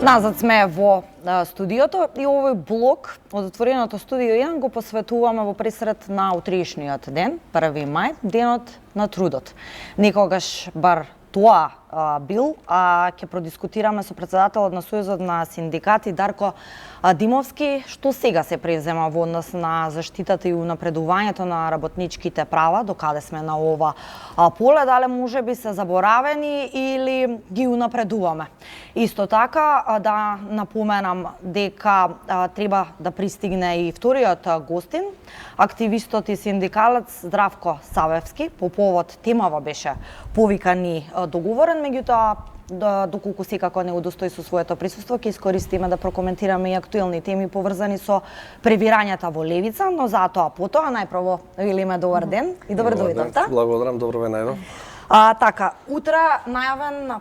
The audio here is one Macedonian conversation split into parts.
Назад сме во студиото и овој блок од отвореното студио 1 го посветуваме во пресрет на утрешниот ден, 1 мај, денот на трудот. Некогаш бар тоа бил, ќе продискутираме со претседателот на Сојузот на синдикати Дарко Димовски, што сега се презема во однос на заштитата и унапредувањето на работничките права, докаде сме на ова поле, дале може би се заборавени или ги унапредуваме. Исто така да напоменам дека треба да пристигне и вториот гостин, активистот и синдикалец Здравко Савевски. По повод темава беше повикан и договорен, меѓутоа доколку секако не удостои со своето присуство, ќе искористиме да прокоментираме и актуелни теми поврзани со превирањата во левица, но затоа потоа најпрво велиме добар ден и добро дојдовте. Благодарам, добро ве најдов. Така, утре најавен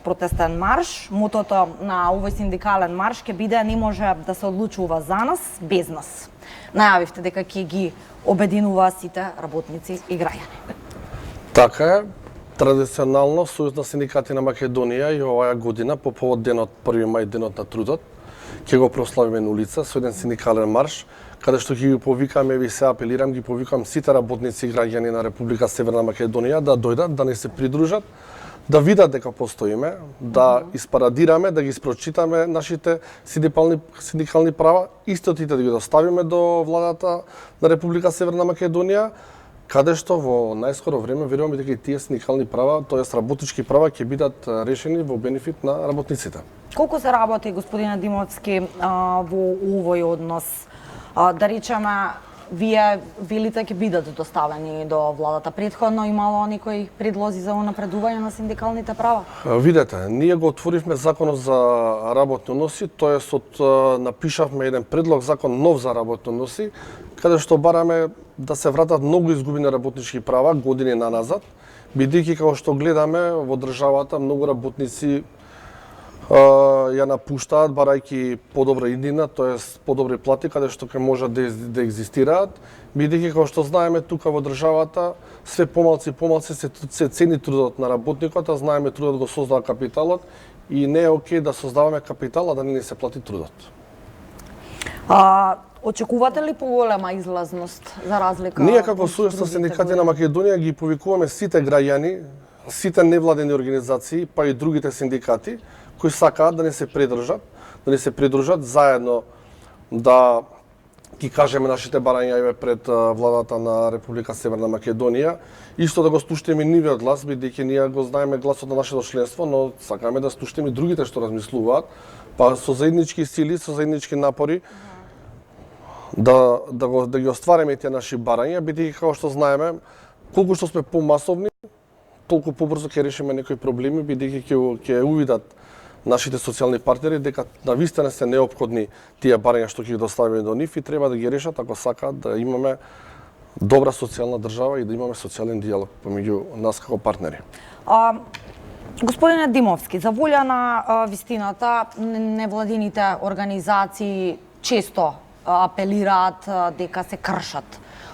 протестен марш. Мотото на овој синдикален марш ќе биде не може да се одлучува за нас без нас. Најавивте дека ќе ги обединува сите работници и граѓани. Така е. Традиционално Сојуз на синдикати на Македонија и оваа година по повод денот 1 мај, денот на трудот, ќе го прославиме на улица со еден синдикален марш, каде што ќе ги повикаме, ви се апелирам, ги повикам сите работници и граѓани на Република Северна Македонија да дојдат, да не се придружат, да видат дека постоиме, да испарадираме, да ги спрочитаме нашите синдикални права, истотите да ги доставиме до владата на Република Северна Македонија, каде што во најскоро време веруваме дека и тие синдикални права, тоест работнички права, ќе бидат решени во бенефит на работниците. Колку се работи, господине Димовски, во овој однос? Да речеме, вие велите ќе бидат доставени до владата. Претходно имало некои предлози за унапредување на синдикалните права? Видете, ние го отворивме законот за работни односи, тоест напишавме еден предлог закон нов за работни односи, каде што бараме да се вратат многу изгубени работнички права години наназад, бидејќи како што гледаме во државата многу работници ја напуштаат барајќи подобра иднина, тоест подобри плати каде што ќе можат да екзистираат, бидејќи како што знаеме тука во државата све помалци и помалци се цени трудот на работникот, а знаеме трудот го создава капиталот и не е окей да создаваме капитал, а да не ни се плати трудот. Очекувате ли поголема излазност за разлика? Ние како Сојуз на синдикати на Македонија ги повикуваме сите граѓани, сите невладени организации, па и другите синдикати кои сакаат да не се придружат заедно да ги кажеме нашите барања пред владата на Република Северна Македонија, исто да го слушнеме нивиот глас, бидејќи ние го знаеме гласот на нашето членство, но сакаме да слушнеме и другите што размислуваат, па со заеднички сили, со заеднички напори да ги оствариме тие наши барања, бидејќи како што знаеме, колку што сме помасовни, толку побрзо ќе решиме некои проблеми, бидејќи ќе увидат нашите социјални партнери дека навистина се неопходни тие барања што ќе ги доставиме до нив и треба да ги решат ако сакаат да имаме добра социјална држава и да имаме социјален дијалог помеѓу нас како партнери. Господине Димовски, за волја на вистината, невладините организации често апелираат дека се кршат,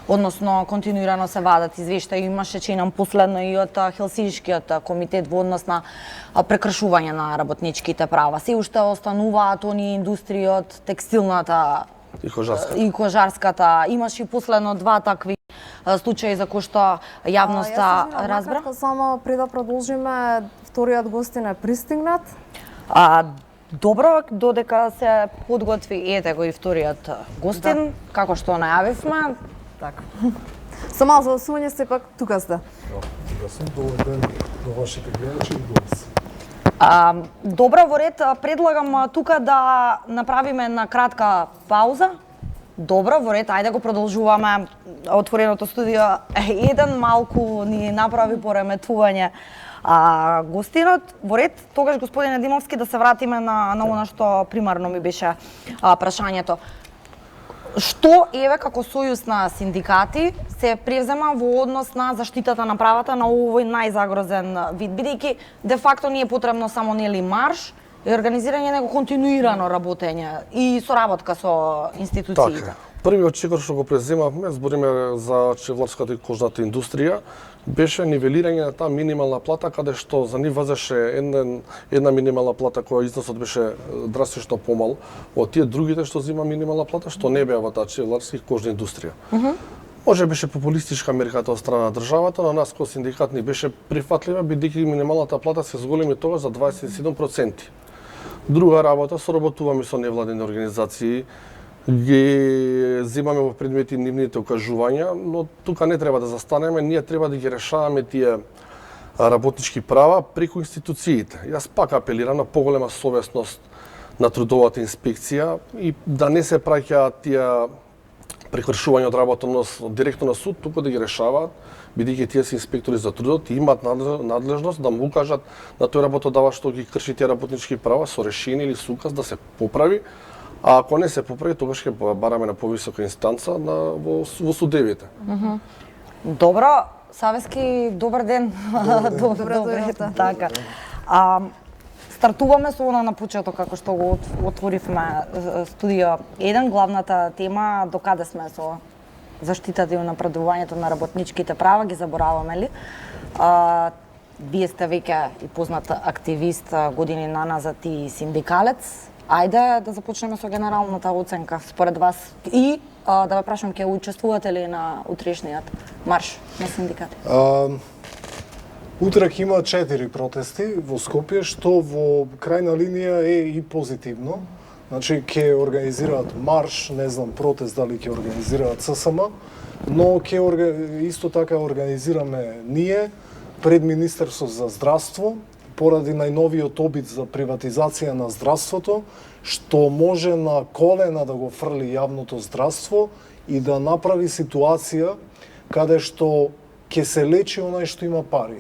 односно континуирано се вадат извештаи. Имаше, чинам, последно и од Хелсиншкиот комитет во однос на прекршување на работничките права. Се уште остануваат они индустрии од текстилната и кожарската. Имаше и последно два такви случаи за кои што јавноста разбра. Само пред да продолжиме, вториот гостин е пристигнат. Добро, додека се подготви, ете го и вториот гостин, како што најавивме. Така. Со мало задосување сепак тука сте. Да сум добар ден до вашите гледачи и до вас. Добро, во ред, предлагам тука да направиме една кратка пауза. Добро, во ред, ајде го продолжуваме отвореното студио. Еден малку ни направи пореметување гостинот. Во ред, тогаш, господине Димовски, да се вратиме на она што примарно ми беше прашањето. Што еве како Сојуз на синдикати се превзема во однос на заштитата на правата на овој најзагрозен вид, бидејќи де факто не е потребно само нели марш и организирање него континуирано работење и соработка со институциите. Така. Првиот чекор што го преземавме, збориме за чевларската и кожната индустрија, беше нивелирање на таа минимална плата, каде што за нив возеше една минимална плата која износот беше драстично помал од тие другите што зема минимална плата, што не беа во таа чевларска и кожна индустрија. Може беше популистичка мерката од страна на државата, но нас кој синдикат ни беше прифатлива, бидејќи минималната плата се зголеми тогаш за 27%. Друга работа, соработуваме со невладени организации, ги земаме во предмети нивните укажувања, но тука не треба да застанеме, ние треба да ги решаваме тие работнички права преку институциите. Јас пак апелирам на поголема совесност на трудовата инспекција и да не се праќаат тие прекршување од работност директно на суд, туку да ги решаваат, бидејќи тие се инспектори за трудот и имаат надлежност да му укажат на тој работодавач што ги крши тие работнички права со решение или со указ да се поправи, а ако не се поправи, тогаш ќе бараме на повисока инстанца во судевите. Добро, Савески, добар ден. Добре. Така. Стартуваме со она на почеток, како што го отворивме студио 1, главната тема, докаде сме со заштитата и напредувањето на работничките права, ги забораваме ли? Вие сте веќе и познат активист, години наназад и синдикалец. Ајде да започнеме со генералната оценка според вас и да ве прашам, ќе учествувате ли на утрешниот марш на синдикати? Утрак има 4 протести во Скопје, што во крајна линија е и позитивно. Значи, ќе организираат марш, не знам протест дали ќе организираат ССМ, но исто така организираме ние пред Министерство за здравство, поради најновиот обид за приватизација на здравството, што може на колена да го фрли јавното здравство и да направи ситуација каде што ќе се лечи оној што има пари.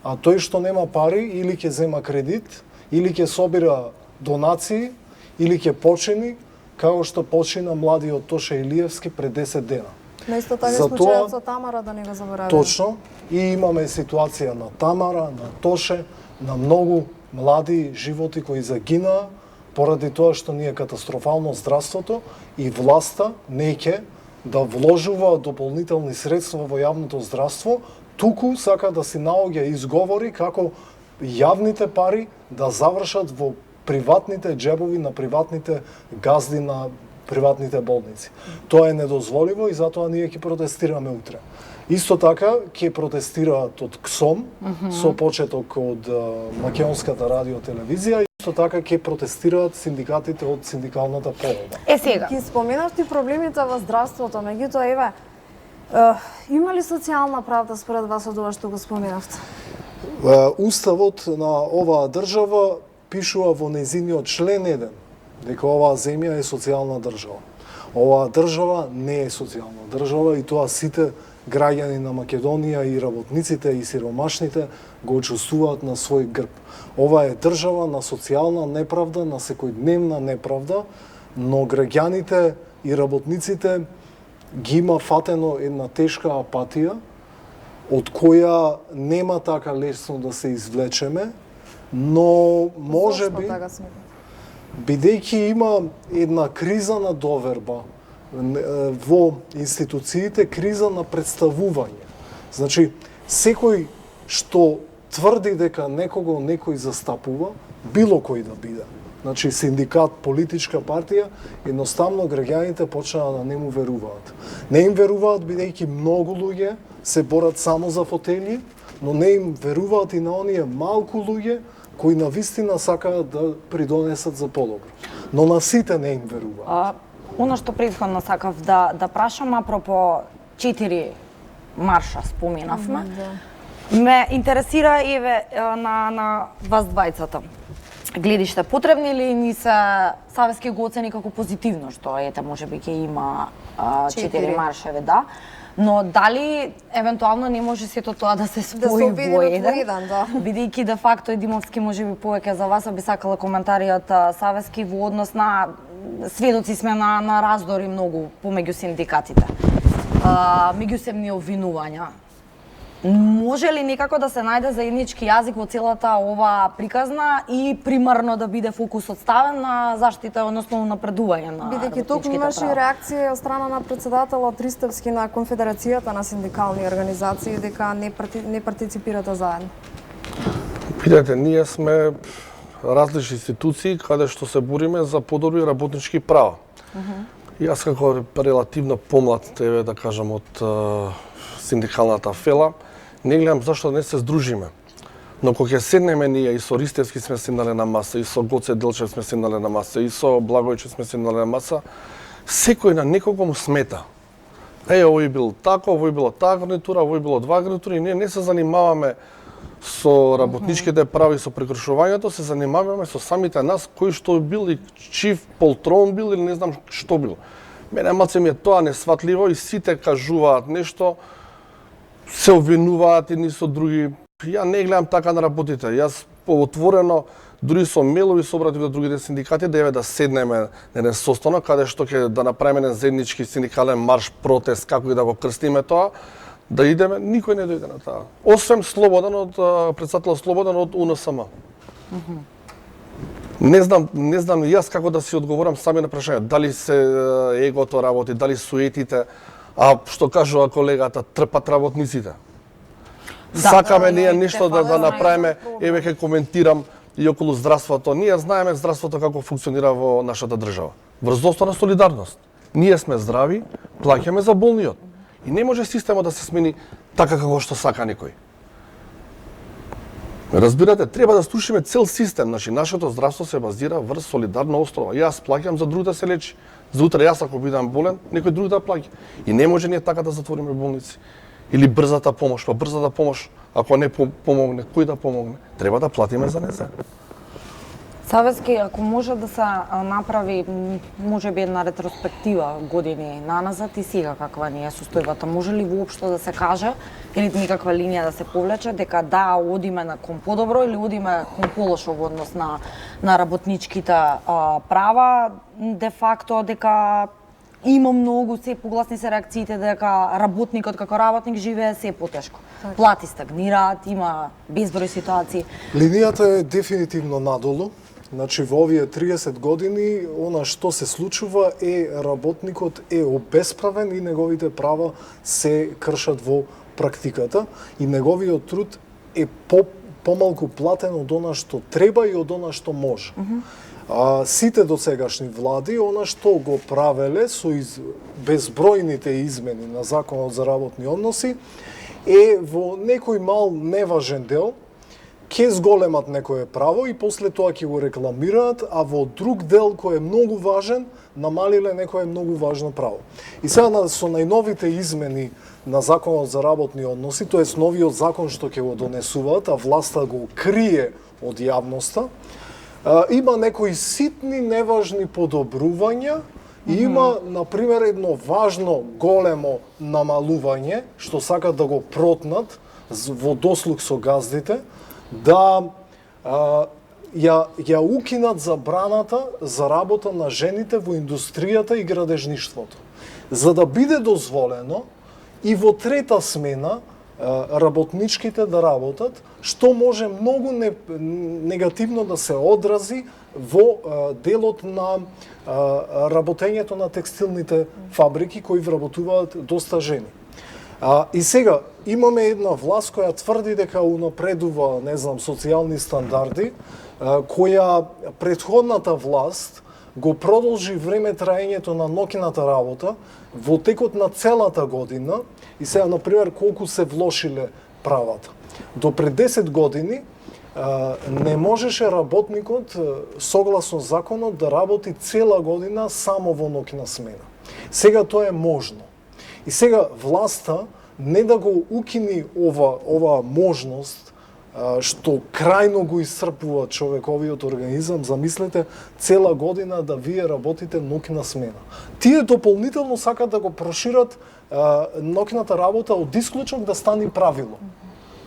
А тој што нема пари или ќе зема кредит, или ќе собира донации, или ќе почини, како што почина младиот Тоше Илиевски пред 10 дена. Но исто така случајот со Тамара, да не го забораваме. Точно. И имаме ситуација на Тамара, на Тоше, на многу млади животи кои загинаа поради тоа што ни е катастрофално здравството и власта неќе да вложува дополнителни средства во јавното здравство, туку сака да си наоѓа изговори како јавните пари да завршат во приватните џебови на приватните газди на приватните болници. Тоа е недозволиво и затоа ние ќе протестираме утре. Исто така ќе протестираат од КСОМ со почеток од Македонската радиотелевизија, исто така ќе протестираат синдикатите од синдикалната полога. Сега. Ги споменавте проблемите во здравството, меѓутоа еве има ли социјална правда според вас од ова што го споменавте? Уставот на оваа држава пишува во нејзиниот член 1 дека оваа земја е социјална држава. Оваа држава не е социјална држава и тоа сите граѓани на Македонија и работниците и сиромашните го чувствуваат на свој грб. Ова е држава на социјална неправда, на секојдневна неправда, но граѓаните и работниците ги има фатено една тешка апатија од која нема така лесно да се извлечеме, но можеби бидејќи има една криза на доверба во институциите, криза на представување. Значи, секој што тврди дека некој застапува, било кој да биде, значи синдикат, политичка партија, едноставно граѓаните почнаа да не му веруваат. Не им веруваат бидејќи многу луѓе се борат само за фотели, но не им веруваат и на оние малку луѓе кои навистина сакаат да придонесат за подобро. Но на сите не им веруваат. Оно што претходно сакав да прашам, апропо 4 марша споменавме, ме интересира еве на вас двајцата. Гледиште, потребни ли ни се, Савески го оцени како позитивно, што ете можеби ќе има 4 маршеви, да, но дали евентуално не може сето тоа да се спои во еден, бидејќи де факто и Димовски можеби повеќе за вас, би сакала коментариот Савески во однос на сведоци сме на раздори многу помеѓу синдикатите. Меѓусебни обвинувања. Може ли некако да се најде заеднички јазик во целата ова приказна и примарно да биде фокусот ставен на заштита, односно напредување на Бидејќи тук работничките имаше и права? реакција од страна на председателот Ристевски на Конфедерацијата на синдикални организации дека не партиципирате заедно. Видете, ние сме различни институции каде што се бориме за подобри работнички права. Јас како релативно помлад, тебе да кажам, од синдикалната фела, не гледам зашто не се здружиме. Но кога ќе седнеме ние и со Ристевски сме седнале на маса, и со Гоце Делчев сме седнале на маса, и со Благојче сме седнале на маса, секој на некого му смета. Овој бил тако, овој било таа гарнитура, овој било два гарнитура, и ние не се занимаваме со работничките права и со прекршувањето, се занимаваме со самите нас, кој што бил и чив полтрон бил или не знам што бил. Мене малце ми е тоа несватливо и сите кажуваат нешто, се обвинуваат едни со други. Ја не гледам така на работите. Јас отворено, дури со мелови се обратив до другите синдикати, да седнеме на еден состанок каде што ќе да направиме еден заеднички синдикален марш, протест, како и да го крстиме тоа, да идеме, никој не дојде на таа. Освен Слободан од председател Слободан од УНСМ. Не знам јас како да си одговорам сами на прашање, дали се егото работи, дали суетите, а што кажува колегата, трпат работниците. Сакаме ние нешто да направиме, еве ќе коментирам и околу здравството. Ние знаеме здравството како функционира во нашата држава. Врз основа на солидарност. Ние сме здрави, плаќаме за болниот. И не може системот да се смени така како што сака некој. Разбирате, треба да слушаме цел систем. Значи, нашето здравство се базира врз солидарна основа. Јас плаќам за друг да се лечи. За утре јас ако бидам болен, некој друг да плаќа. И не може ние така да затвориме болници. Или брзата помош, па брзата помош, ако не помогне, кој да помогне? Треба да платиме за незе. Савески, ако може да се направи, може би една ретроспектива години наназад и сега каква ни е состојбата, може ли воопшто да се каже или никаква линија да се повлече дека да одиме на кон подобро или одиме кон полошо во однос на работничките права, де факто дека има многу, се погласни се реакциите дека работникот како работник живее се потешко. Плати стагнираат, има безброј ситуации. Линијата е дефинитивно надолу. Значи, во овие 30 години, она што се случува е работникот е обесправен и неговите права се кршат во практиката и неговиот труд е помалку платен од она што треба и од она што може. Сите досегашни влади, она што го правеле со безбројните измени на Законот за работни односи, е во некој мал неважен дел ќе зголемат некое право и после тоа ќе го рекламираат, а во друг дел кој е многу важен, намалиле некое многу важно право. И сега со најновите измени на Законот за работни односи, тоест новиот закон што ќе го донесуваат, а власта го крие од јавноста, има некои ситни неважни подобрувања и има, например, едно важно големо намалување што сакат да го протнат во дослуг со газдите, да ја укинат забраната за работа на жените во индустријата и градежништвото. За да биде дозволено и во трета смена работничките да работат, што може многу негативно да се одрази во делот на работењето на текстилните фабрики кои вработуваат доста жени. И сега, имаме една власт која тврди дека унапредува, не знам, социјални стандарди, која претходната власт го продолжи време траењето на ноќната работа во текот на целата година и сега, например, колку се влошиле правата. До пред 10 години не можеше работникот, согласно законот, да работи цела година само во ноќна смена. Сега тоа е можно. И сега власта не да го укини ова можност, што крајно го исцрпува човековиот организам, замислете, цела година да вие работите ноќна смена. Тие дополнително сакат да го прошират ноќната работа од исклучок да стане правило.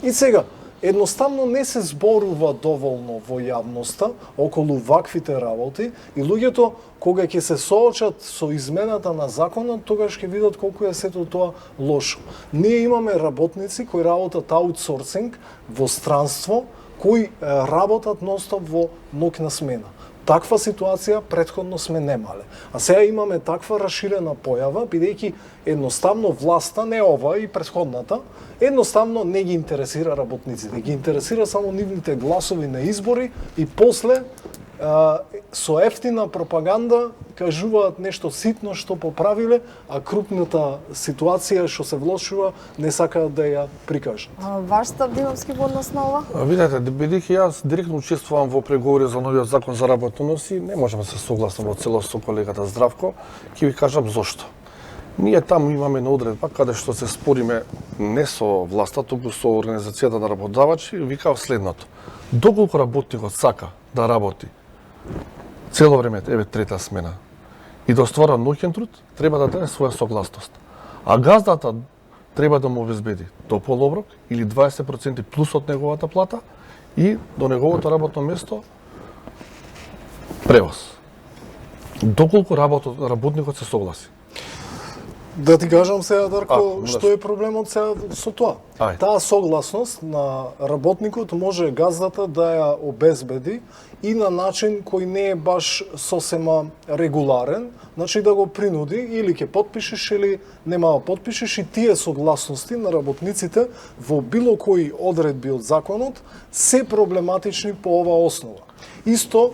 И сега, едноставно не се зборува доволно во јавноста околу ваквите работи и луѓето кога ќе се соочат со измената на законот, тогаш ќе видат колку е сето тоа лошо. Ние имаме работници кои работат аутсорсинг во странство, кои работат нонстоп во ноќна смена. Таква ситуација претходно сме немале. А сега имаме таква расширена појава, бидејќи едноставно власта, не ова и претходната, едноставно не ги интересира работниците. Ги интересира само нивните гласови на избори и после со ефтина пропаганда кажуваат нешто ситно што поправиле, а крупната ситуација што се влошува не сакаат да ја прикажат. Ваш став, Димовски, во однос на ова? Видете, бидејќи јас директно учествувам во преговори за новиот закон за работни односи, не можам да се согласам во целост со колегата Здравко, ќе ви кажам зошто. Ние таму имаме една одредба каде што се спориме не со власта, туку со организацијата на работодавачи, викав следното. Доколку работникот сака да работи цело време, еве трета смена, и да оствара ноќен труд, треба да даде своја согласност. А газдата треба да му обезбеди топол оброк или 20% плюс од неговата плата и до неговото работно место превоз. Доколку работникот се согласи. Да ти кажам сега, Дарко, можеш. што е проблемот сега со тоа? Ајде. Таа согласност на работникот може газдата да ја обезбеди и на начин кој не е баш сосема регуларен, значи да го принуди или ќе потпишеш или нема да потпишеш, и тие согласности на работниците во било кои одредби од законот се проблематични по оваа основа. Исто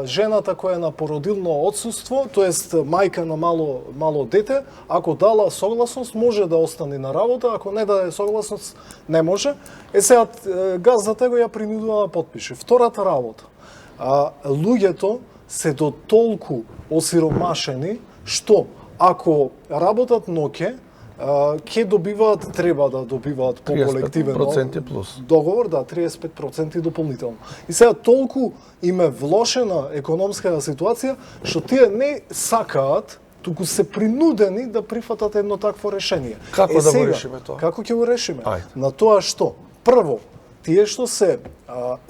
жената која е на породилно отсуство, тоест мајка на мало дете, ако дала согласност може да остане на работа, ако не даде согласност не може. Сега газдата го ја принудува да потпише. Втората работа, луѓето се до толку осиромашени што ако работат ноќе, ќе добиваат, треба да добиваат по колективен 35% плюс договор, да, 35% дополнително. И сега толку им е влошена економската ситуација, што тие не сакаат, туку се принудени да прифатат едно такво решение. Како да го решиме тоа? Како ќе го решиме? Ајде. На тоа што? Прво, тие што се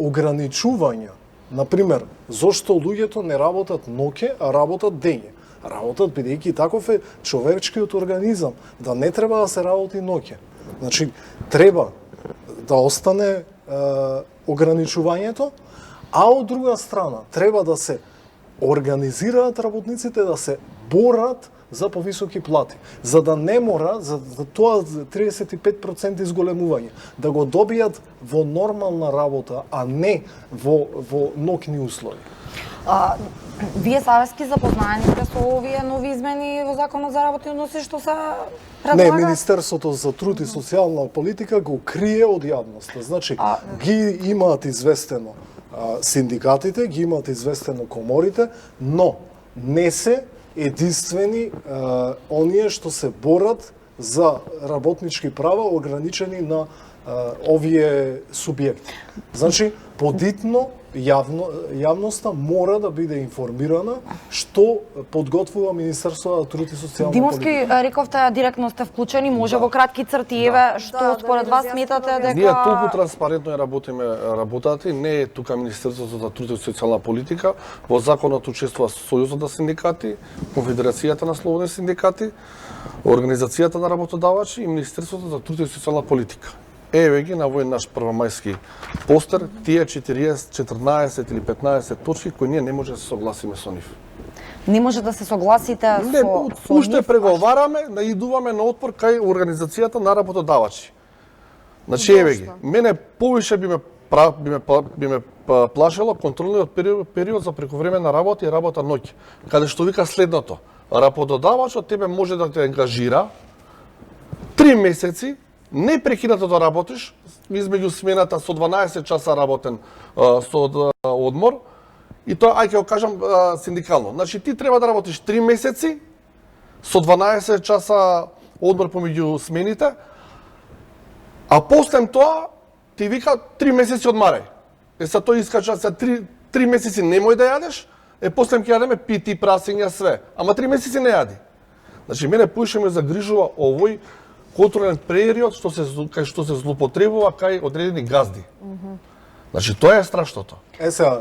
ограничувања, например, зошто луѓето не работат ноќе, а работат дење. Работат бидејќи таков е човечкиот организам, да не треба да се работи ноќе. Значи, треба да остане ограничувањето, а од друга страна треба да се организираат работниците да се борат за повисоки плати, за да не мора за тоа 35% изголемување, да го добијат во нормална работа, а не во ноќни услови. Вие savески запознаени сте со овие нови измени во Законот за работни односи што се Не, предлагаат? Министерството за труд и социјална политика го крие од јавноста. Значи, ги имаат известено синдикатите, ги имаат известено коморите, но не се единствени оние што се борат за работнички права ограничени на овие субјекти. Значи, подитно јавноста мора да биде информирана што подготвува Министерството за труд и социјална Димовски, политика. рековте директно сте вклучени, може во кратки црти, еве, што Да, според да вас ви сметате разјаснуваме. дека... Ние толку транспарентно ја работиме работата, не е тука Министерството за труд и социјална политика, во законот учествува Сојузот на синдикати, Конфедерацијата на слободни синдикати, Организацијата на работодавачи и Министерството за труд и социјална политика. Еве ги на овој наш првомајски постер, тие 14 или 15 точки кои ние не може да се согласиме со нив. Не може да се согласите Не, со уште нив? преговараме, наидуваме на отпор кај Организацијата на работодавачи. Значи, еве ги, мене повише би ме плашело контролниот период за прековременна работа и работа ноќе, каде што вика следното: работодавачот тебе може да те ангажира 3 месеци непрекинато да работиш измеѓу смената со 12 часа работен со одмор, и тоа, ај ќе го кажам синдикално. Значи, ти треба да работиш 3 месеци со 12 часа одмор помеѓу смените, а после тоа ти вика 3 месеци одмарај. Са тој искача се 3 месеци немој да јадеш, после ќе јадеме пити, прасења, све. Ама 3 месеци не јади. Значи, мене поише ме загрижува овој контролен период кај што се злоупотребува кај одредени газди. Значи тоа е страшното. Сега,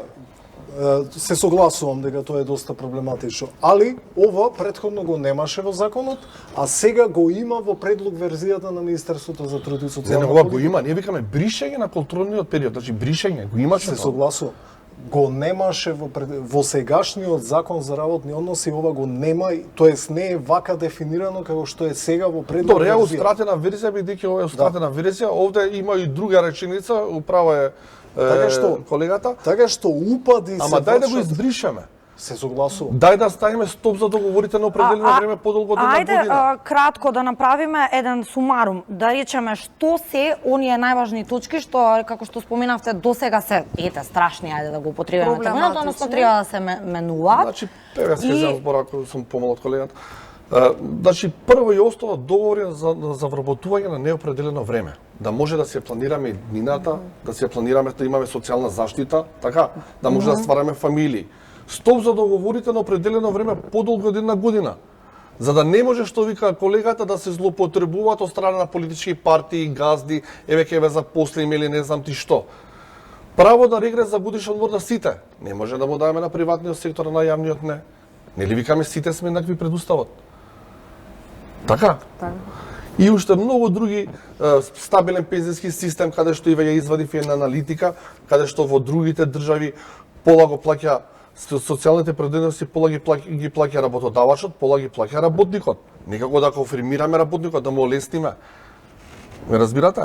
се согласувам дека тоа е доста проблематично, али ова претходно го немаше во законот, а сега го има во предлог верзијата на Министерството за труд и Не, социјална ова го политика. има, ние викаме бришење на контролниот период, значи бришење, го имаше Се тоа. согласувам. Го немаше во сегашниот закон за работни односи, ова го нема, тоест не е вака дефинирано како што е сега во предлог Добре, ја верзија. устратена верзија, бидејќи ова е устратена верзија, овде има и друга реченица, управо е Така што- колегата, Така што упади се ама дај да го вршат- избришеме. Се согласувам. Дај да ставиме стоп за договорите на определено време подолго од една Ајде, година. кратко да направиме еден сумарум, да речеме што се оние најважни точки што како што споменавте досега се страшни, ајде да го употребиме терминот, односно Проблематични. треба да се менуваат. Значи, ја се И- земам збор ако сум помал од колегата. Значи, прво и основа договори за вработување на неопределено време. Да може да се планираме иднината, да се планираме да имаме социјална заштита, така, да може да ствараме фамилии. Стоп за договорите на определено време подолго од една година. За да не може, што вика колегата, да се злоупотребуваат од страна на политички партии, газди, еве ќе ве запослиме или не знам ти што. Право на регрес за годишен одмор на сите. Не може да му даваме на приватниот сектор, а на јавниот не. Нели викаме сите сме еднакви пред уставот? Така? Така. И уште многу други стабилен пензиски систем, каде што и веќе извадив една аналитика, каде што во другите држави пола го плаќа социјалните предојности, пола ги плаќа работодавачот, пола ги плаќа работникот. Некако да конфирмираме работникот, да му олесниме. Ме разбирате?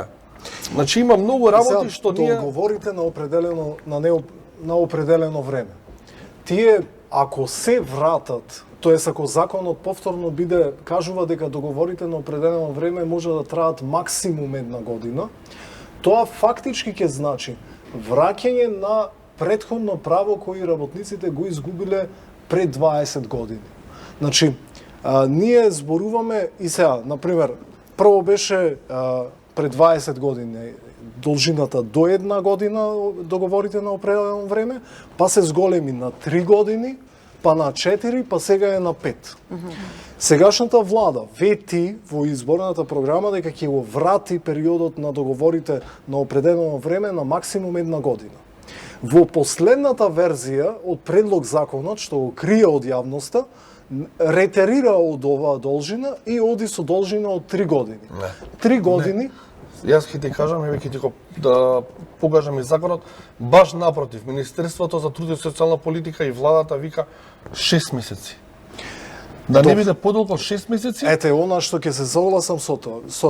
Значи има многу работи што ние договорите на определено време. Тие ако се вратат, тоест ако законот повторно кажува дека договорите на определено време може да траат максимум една година, тоа фактички ќе значи враќање на претходно право кои работниците го изгубиле пред 20 години. Значи, ние зборуваме и сега, например, прво беше пред 20 години должината до една година договорите на определено време, па се зголеми на 3 години, па на 4, па сега е на 5. Сегашната влада вети во изборната програма дека ќе го врати периодот на договорите на определено време на максимум една година. Во последната верзија од предлог законот, што го крие од јавноста, ретерира од оваа должина и оди со должина од 3 години. Не. 3 години. Јас ќе ти кажам, еве ќе ти го да покажам и законот, баш напротив, Министерството за труд и социјална политика и владата вика 6 месеци. Да не биде подолго од 6 месеци. Ете, она што ќе се согласам со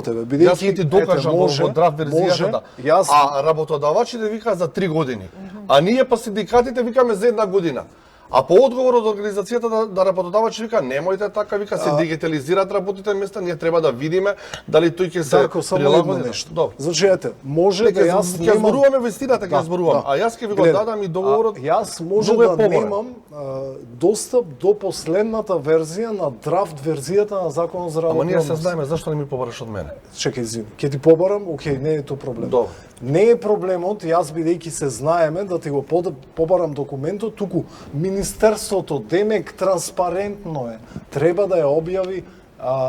тебе. Јас ќе ти докажам во драфт верзијата, да. Јас А работодавачите викаат за 3 години. А ние па синдикатите викаме за една година. А по одговор од организацијата да работодавачи вика немојте така, вика се дигитализираат работните места, ние треба да видиме дали тој ќе се Дарко, само едно прилагоди. нешто. Добро. Значи, ете, може да јас ќе немам... зборуваме вистината, ќе зборувам. А јас ќе ви го Гледај, дадам и договорот. Јас може многу е да поборен. немам достап до последната верзија на драфт верзијата на Законот за Ама работни ние се односи. знаеме зашто не ми побараш од мене. Чекај, извини, ќе ти побарам, окей, не е тоа проблем. Добро. Не е проблемот, јас бидејќи се знаеме да ти го побарам документот, туку Министерството демек транспарентно е. Треба да ја објави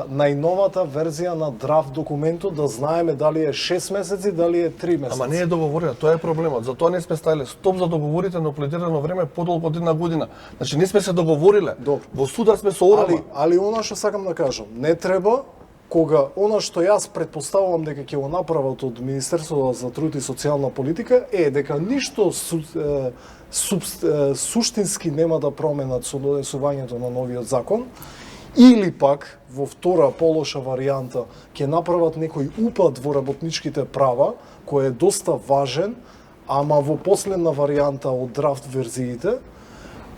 најновата верзија на драфт документот, да знаеме дали е 6 месеци, дали е 3 месеци. Ама не е договорено, тоа е проблемот. Затоа не сме ставиле стоп за договорите на определено време подолго од една година. Значи не сме се договориле. Добро. Во суда сме со орама. Али она што сакам да кажам, не треба кога она што јас предпоставувам дека ќе го направат од Министерството за труд и социјална политика е дека ништо суштински нема да променат со донесувањето на новиот закон, или пак во втора полоша варијанта ќе направат некој упад во работничките права, кој е доста важен, ама во последна варијанта од драфт верзиите,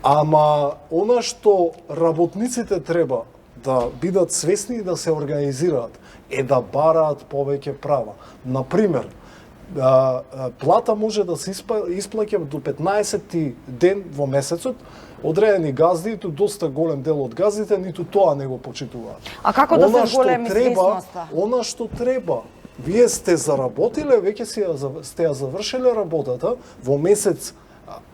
ама она што работниците треба да бидат свесни и да се организираат е да бараат повеќе права. Например, плата може да се исплаќа до 15-ти ден во месецот. Одредени газди, и доста голем дел од газдите, ниту тоа не го почитуваат. А како да се зголеми свесноста? Она што треба, вие сте заработиле, веќе сте ја завршиле работата во месец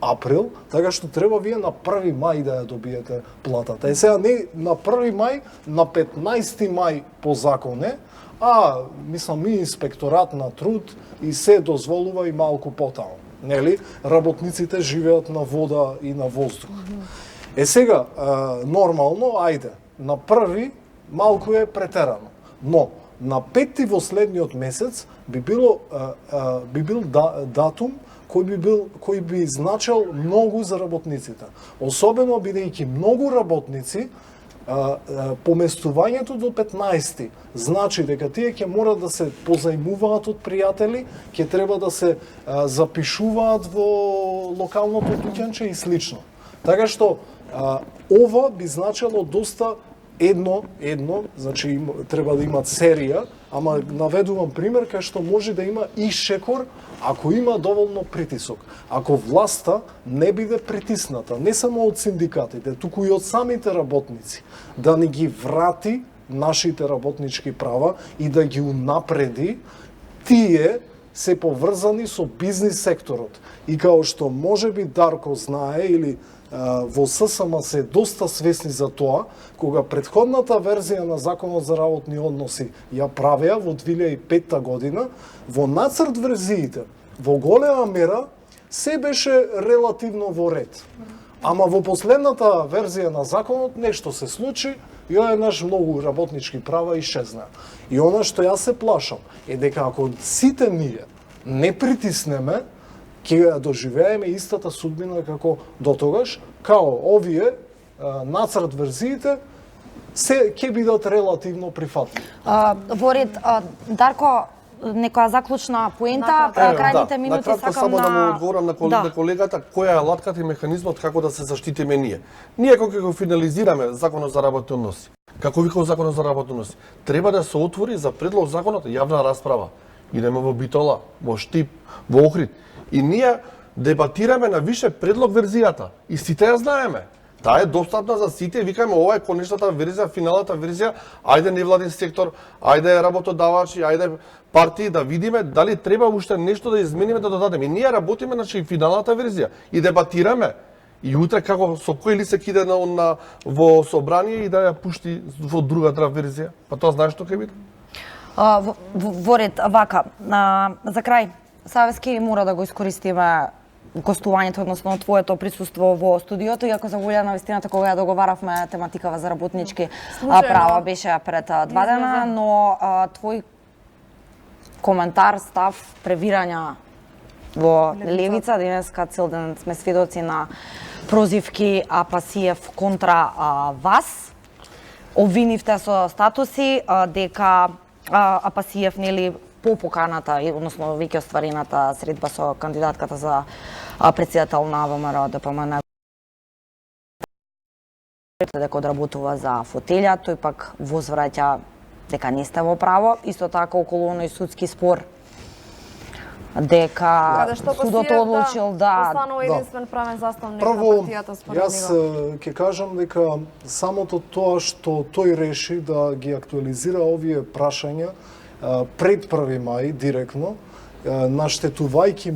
април, така што треба вие на 1 мај да ја добиете платата. Сега не на 1 мај, на 15 мај по закон е, мислам, ми инспекторат на труд и се дозволува и малку потаму. Нели? Работниците живеат на вода и на воздух. Сега, нормално, ајде, на први малку е претерано, но на 5 во следниот месец би бил датум кој би значел многу за работниците. Особено бидејќи многу работници поместувањето до 15 значи дека тие ќе мора да се позајмуваат од пријатели, ќе треба да се запишуваат во локалното дуќанче и слично. Така што ова би значело доста едно, значи треба да имат серија, ама наведувам пример кај што може да има и шекор ако има доволно притисок. Ако власта не биде притисната, не само од синдикатите, туку и од самите работници, да ни ги врати нашите работнички права и да ги унапреди, тие се поврзани со бизнис секторот. И као што можеби Дарко знае или во ССМ се доста свесни за тоа, кога претходната верзија на Законот за работни односи ја правеа во 2005 година, во нацрт верзиите, во голема мера, се беше релативно во ред. Ама во последната верзија на Законот нешто се случи и одеднаш многу работнички права исчезнаа. И она што јас се плашам е дека ако сите ние не притиснеме, ќе доживееме истата судбина како дотогаш, као овие нацрт верзиите се ќе бидат релативно прифатливи. Ворид, Дарко, некоја заклучна поента, крајните минути накратко, сакам само да му одговорам на колегата, која е латката и механизмот како да се заштитиме ние. Ние кога го финализираме Законот за работни односи, како викам Законот за работни односи, треба да се отвори за предлог законот јавна расправа. Идеме во Битола, во Штип, во Охрид. И ние дебатираме на више предлог верзијата. И сите ја знаеме. Таа е достапна за сите, викаме ова е конечната верзија, финалната верзија, ајде невладин сектор, ајде работодавачи, ајде партии да видиме дали треба уште нешто да измениме да додадеме. И ние работиме на финалната верзија и дебатираме. И утре како со кој ли се киде во собрание и да ја пушти во другата верзија. Па тоа знаеш што ќе биде? Ворид, вака, за крај, Савески мора да го искористиме гостувањето, односно твоето присуство во студиото, иако за волја на вистината кога ја договаравме тематикава за работнички права беше пред 2 дена, но твој коментар, став, превирања во левица, денеска цел ден сме сведоци на прозивки Апасиев контра вас. Обвинивте со статуси дека Апасиев нели по поканата, односно веќе остварената средба со кандидатката за председател на ВМРО ДПМН дека одработува за фотелја, тој пак возвраќа дека не сте во право, исто така околу оној судски спор дека судот одлучил да останува единствен правен заставник на партијата според него. Јас ќе кажам дека самото тоа што тој реши да ги актуализира овие прашања пред 1 мај директно, наштетувајќи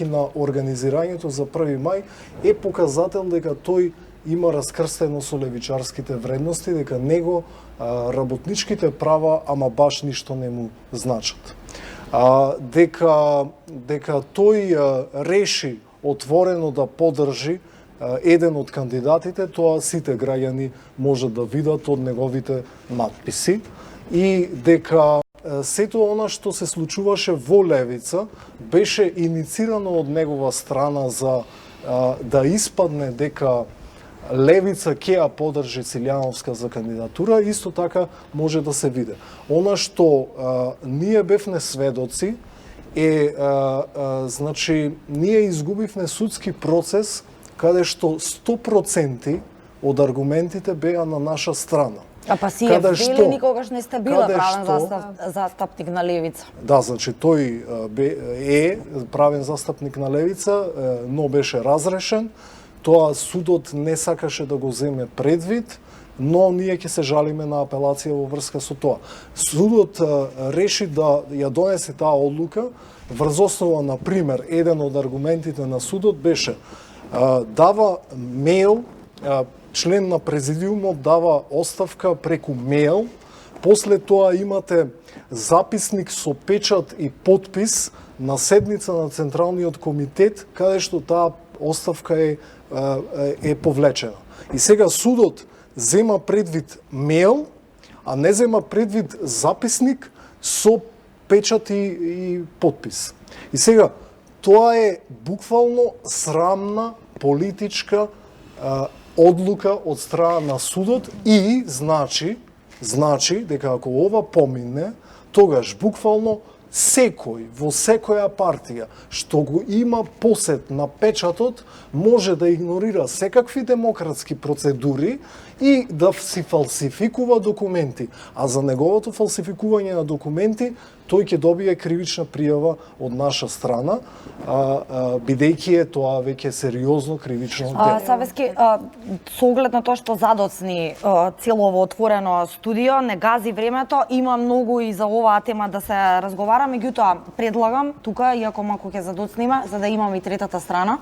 на организирањето за 1 мај, е показател дека тој има раскрстено со левичарските вредности, дека него работничките права ама баш ништо не му значат. Дека тој реши отворено да поддржи еден од кандидатите, тоа сите граѓани можат да видат од неговите надписи, и дека сето она што се случуваше во левица беше иницирано од негова страна за да испадне дека левица ќе ја поддржи Цилјановска за кандидатура, исто така може да се види. Она што ние бевме сведоци е, значи, ние изгубивме судски процес каде што 100% од аргументите беа на наша страна. Апасиев дели никогаш не сте била правен застапник на левица. Да, значи тој е правен застапник на левица, но беше разрешен. Тоа судот не сакаше да го земе предвид, но ние ќе се жалиме на апелација во врска со тоа. Судот реши да ја донесе таа одлука врз основа, на пример, еден од аргументите на судот беше дава мејл, член на президиумот дава оставка преку мејл После тоа имате записник со печат и подпис на седница на Централниот комитет, каде што таа оставка е повлечена. И сега судот зема предвид мејл, а не зема предвид записник со печат и подпис. И сега, тоа е буквално срамна политичка одлука од страна на судот и значи дека ако ова помине, тогаш буквално секој во секоја партија што го има посет на печатот може да игнорира секакви демократски процедури и да си фалсификува документи. А за неговото фалсификување на документи тој ќе добие кривична пријава од наша страна, бидејќи е тоа веќе сериозно кривично дело. Савески, со оглед на тоа што задоцни целово отворено студио, не гази времето, има многу и за оваа тема да се разговара, меѓутоа предлагам тука, иако малку ќе задоцниме, за да имаме и третата страна,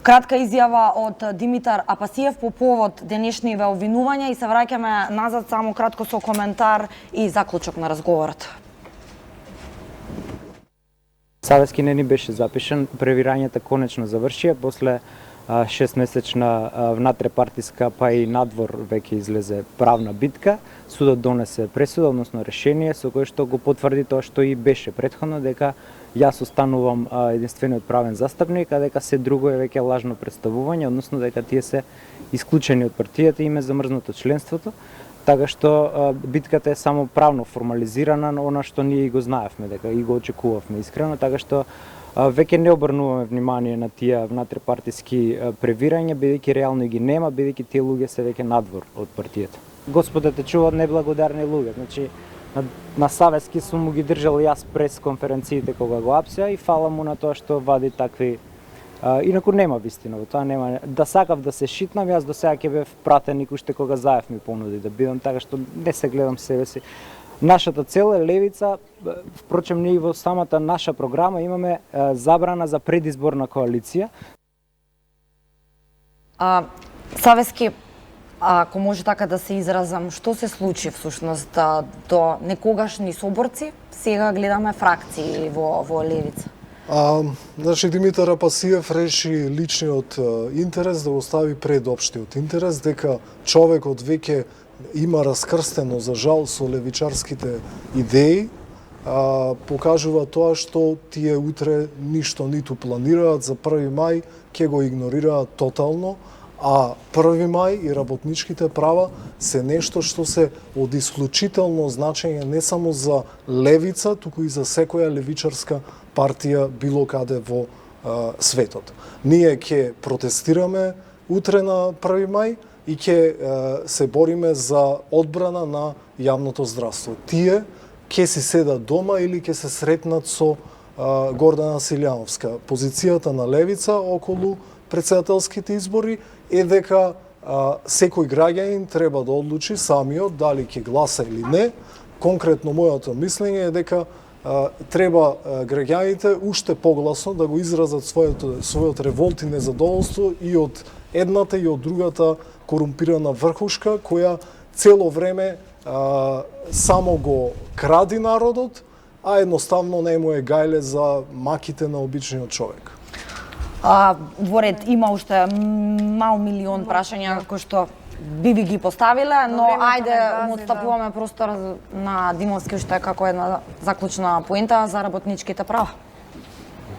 кратка изјава од Димитар Апасиев по повод денешниве обвинувања и се враќаме назад само кратко со коментар и заклучок на разговорот. Савески не ни беше запишан, превирањата конечно завршија, после 6-месечна внатрепартиска па и надвор веќе излезе правна битка, судот донесе пресуда, односно решение со кое што го потврди тоа што и беше претходно, дека јас останувам единствениот правен застапник, а дека се друго е веќе лажно представување, односно дека тие се исклучени од партијата и им е замрзнато членството. Така што битката е само правно формализирана на она што ние го знаевме, дека и го очекувавме искрено, така што веќе не обрнуваме внимание на тие внатрепартиски превирања, бидејќи реално ги нема, бидејќи тие луѓе се веќе надвор од партијата. Господа те чуваат неблагодарни луѓе, значи на Савески сум му ги држал јас прес конференциите кога го апсија и фала му на тоа што вади такви. Инаку нема вистина во тоа, нема. Да сакав да се шитнам, јас до сега ќе бев пратеник уште кога Заев ми понуди да бидам, така што не се гледам себе си. Нашата цел е левица, впрочем ние во самата наша програма имаме забрана за предизборна коалиција. Савески, ако може така да се изразам, што се случи всушност до некогашни соборци, сега гледаме фракции во левица? Значи Димитар Апасиев реши личниот интерес да го стави пред општиот интерес, дека човекот веќе има раскрстено за жал со левичарските идеи, покажува тоа што тие утре ништо ниту планираат за 1 мај, ќе го игнорираат тотално, а 1 мај и работничките права се нешто што се од исклучително значење не само за левица, туку и за секоја левичарска партија било каде во светот. Ние ќе протестираме утре на 1 мај и ќе се бориме за одбрана на јавното здравство. Тие ќе си седат дома или ќе се сретнат со Гордана Силјановска. Позицијата на левица околу претседателските избори е дека секој граѓанин треба да одлучи самиот дали ќе гласа или не. Конкретно моето мислење е дека треба граѓаните уште погласно да го изразат својот револт и незадоволство и од едната и од другата корумпирана врхушка која цело време само го кради народот, а едноставно не му е гајле за маките на обичниот човек. Во ред има уште мал милион прашања кои што би ги поставиле, но ајде му отстапуваме простор на Димовски уште како една заклучна поента за работничките права.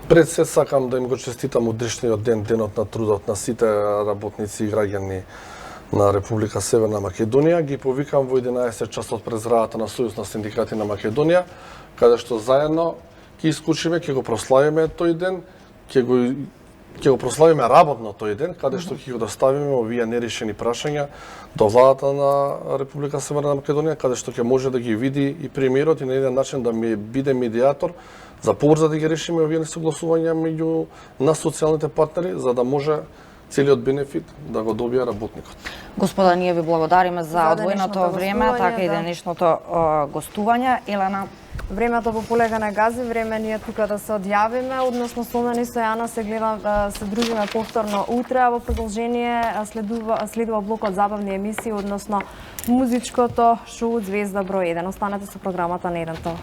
Пред се сакам да им го честитам утрешниот ден, денот на трудот на сите работници и граѓани на Република Северна Македонија. Ги повикам во 11 часот пред зградата на Сојуз на синдикати на Македонија, каде што заедно ќе исклучиме, ќе го прославиме тој ден, ќе го прославиме работно тој ден, каде што ќе го доставиме овие нерешени прашања до владата на Република Северна Македонија, каде што ќе може да ги види и премиерот и на еден начин да ми биде медијатор за побрзо да ги решиме овие несогласувања меѓу нас социјалните партнери, за да може целиот бенефит да го добие работникот. Господа, ние ви благодариме за одвоеното време, така и денешното гостување. Елена, Времето по полека не гази, време ние тука да се одјавиме, односно со мене со Јана се дружиме повторно утре, а во продолжение следува блокот забавни емисии, односно музичкото шоу Звезда број 1. Останете со програмата на 1.